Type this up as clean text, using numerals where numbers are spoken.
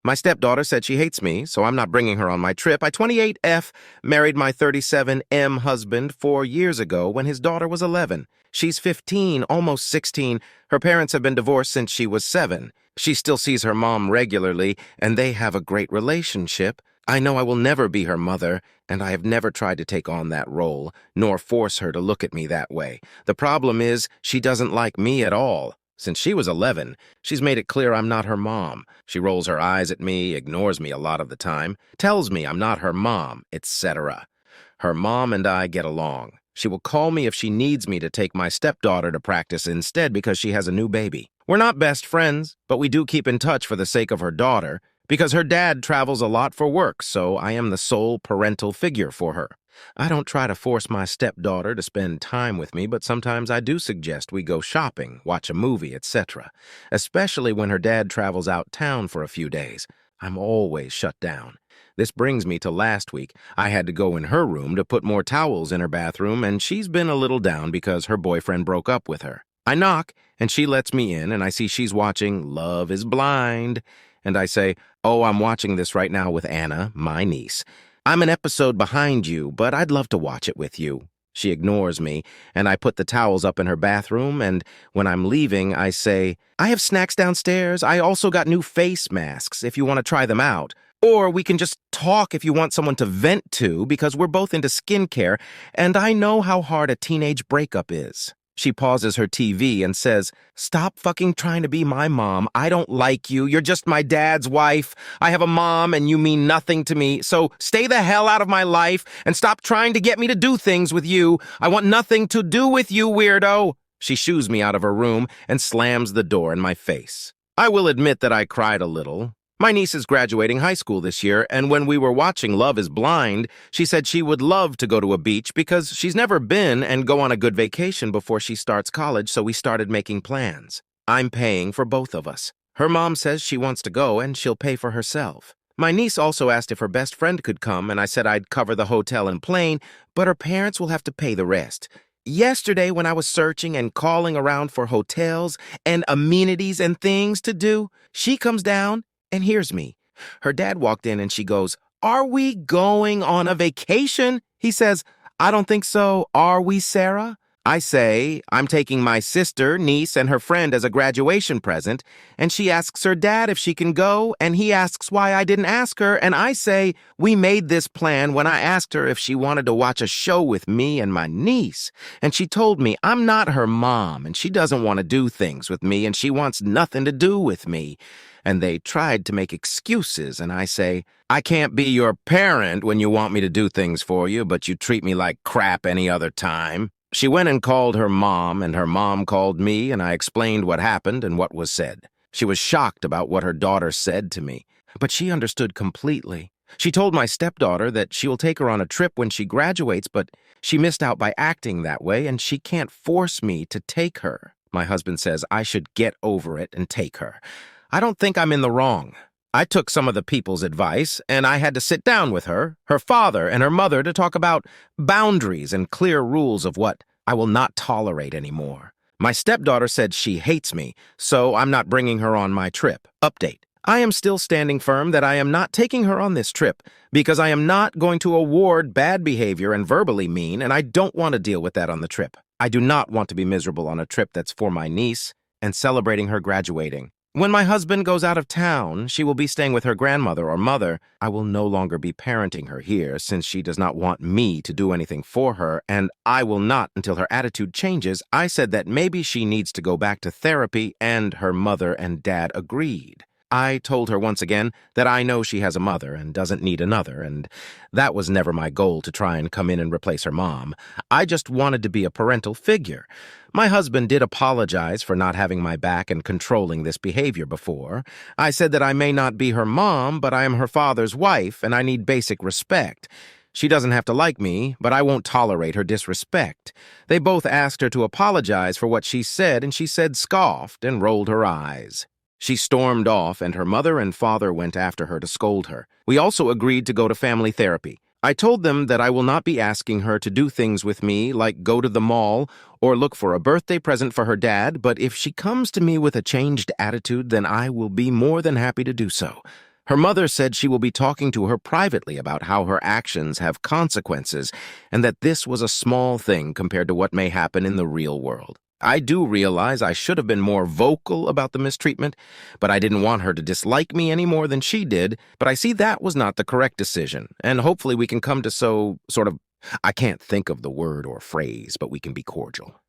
My stepdaughter said she hates me, so I'm not bringing her on my trip. I 28F married my 37M husband 4 years ago when his daughter was 11. She's 15, almost 16. Her parents have been divorced since she was 7. She still sees her mom regularly, and they have a great relationship. I know I will never be her mother, and I have never tried to take on that role, nor force her to look at me that way. The problem is, she doesn't like me at all. Since she was 11, she's made it clear I'm not her mom. She rolls her eyes at me, ignores me a lot of the time, tells me I'm not her mom, etc. Her mom and I get along. She will call me if she needs me to take my stepdaughter to practice instead because she has a new baby. We're not best friends, but we do keep in touch for the sake of her daughter, because her dad travels a lot for work, so I am the sole parental figure for her. I don't try to force my stepdaughter to spend time with me, but sometimes I do suggest we go shopping, watch a movie, etc., especially when her dad travels out town for a few days. I'm always shut down. This brings me to last week. I had to go in her room to put more towels in her bathroom, and she's been a little down because her boyfriend broke up with her. I knock, and she lets me in, and I see she's watching Love is Blind. And I say, "Oh, I'm watching this right now with Anna, my niece. I'm an episode behind you, but I'd love to watch it with you." She ignores me, and I put the towels up in her bathroom, and when I'm leaving, I say, "I have snacks downstairs. I also got new face masks if you want to try them out. Or we can just talk if you want someone to vent to, because we're both into skincare, and I know how hard a teenage breakup is." She pauses her TV and says, "Stop fucking trying to be my mom. I don't like you. You're just my dad's wife. I have a mom and you mean nothing to me. So stay the hell out of my life and stop trying to get me to do things with you. I want nothing to do with you, weirdo." She shoos me out of her room and slams the door in my face. I will admit that I cried a little. My niece is graduating high school this year, and when we were watching Love is Blind, she said she would love to go to a beach because she's never been and go on a good vacation before she starts college, so we started making plans. I'm paying for both of us. Her mom says she wants to go and she'll pay for herself. My niece also asked if her best friend could come, and I said I'd cover the hotel and plane, but her parents will have to pay the rest. Yesterday, when I was searching and calling around for hotels and amenities and things to do, she comes down and hears me. Her dad walked in and she goes, "Are we going on a vacation?" He says, "I don't think so. Are we, Sarah?" I say, "I'm taking my sister, niece, and her friend as a graduation present," and she asks her dad if she can go, and he asks why I didn't ask her, and I say, "We made this plan when I asked her if she wanted to watch a show with me and my niece, and she told me I'm not her mom, and she doesn't want to do things with me, and she wants nothing to do with me." And they tried to make excuses, and I say, "I can't be your parent when you want me to do things for you, but you treat me like crap any other time." She went and called her mom, and her mom called me, and I explained what happened and what was said. She was shocked about what her daughter said to me, but she understood completely. She told my stepdaughter that she will take her on a trip when she graduates, but she missed out by acting that way, and she can't force me to take her. My husband says I should get over it and take her. I don't think I'm in the wrong. I took some of the people's advice, and I had to sit down with her, her father, and her mother to talk about boundaries and clear rules of what I will not tolerate anymore. My stepdaughter said she hates me, so I'm not bringing her on my trip. Update. I am still standing firm that I am not taking her on this trip because I am not going to award bad behavior and verbally mean, and I don't want to deal with that on the trip. I do not want to be miserable on a trip that's for my niece and celebrating her graduating. When my husband goes out of town, she will be staying with her grandmother or mother. I will no longer be parenting her here since she does not want me to do anything for her, and I will not until her attitude changes. I said that maybe she needs to go back to therapy, and her mother and dad agreed. I told her once again that I know she has a mother and doesn't need another, and that was never my goal to try and come in and replace her mom. I just wanted to be a parental figure. My husband did apologize for not having my back and controlling this behavior before. I said that I may not be her mom, but I am her father's wife, and I need basic respect. She doesn't have to like me, but I won't tolerate her disrespect. They both asked her to apologize for what she said, and she said scoffed and rolled her eyes. She stormed off, and her mother and father went after her to scold her. We also agreed to go to family therapy. I told them that I will not be asking her to do things with me, like go to the mall or look for a birthday present for her dad, but if she comes to me with a changed attitude, then I will be more than happy to do so. Her mother said she will be talking to her privately about how her actions have consequences and that this was a small thing compared to what may happen in the real world. I do realize I should have been more vocal about the mistreatment, but I didn't want her to dislike me any more than she did, but I see that was not the correct decision, and hopefully we can come to I can't think of the word or phrase, but we can be cordial.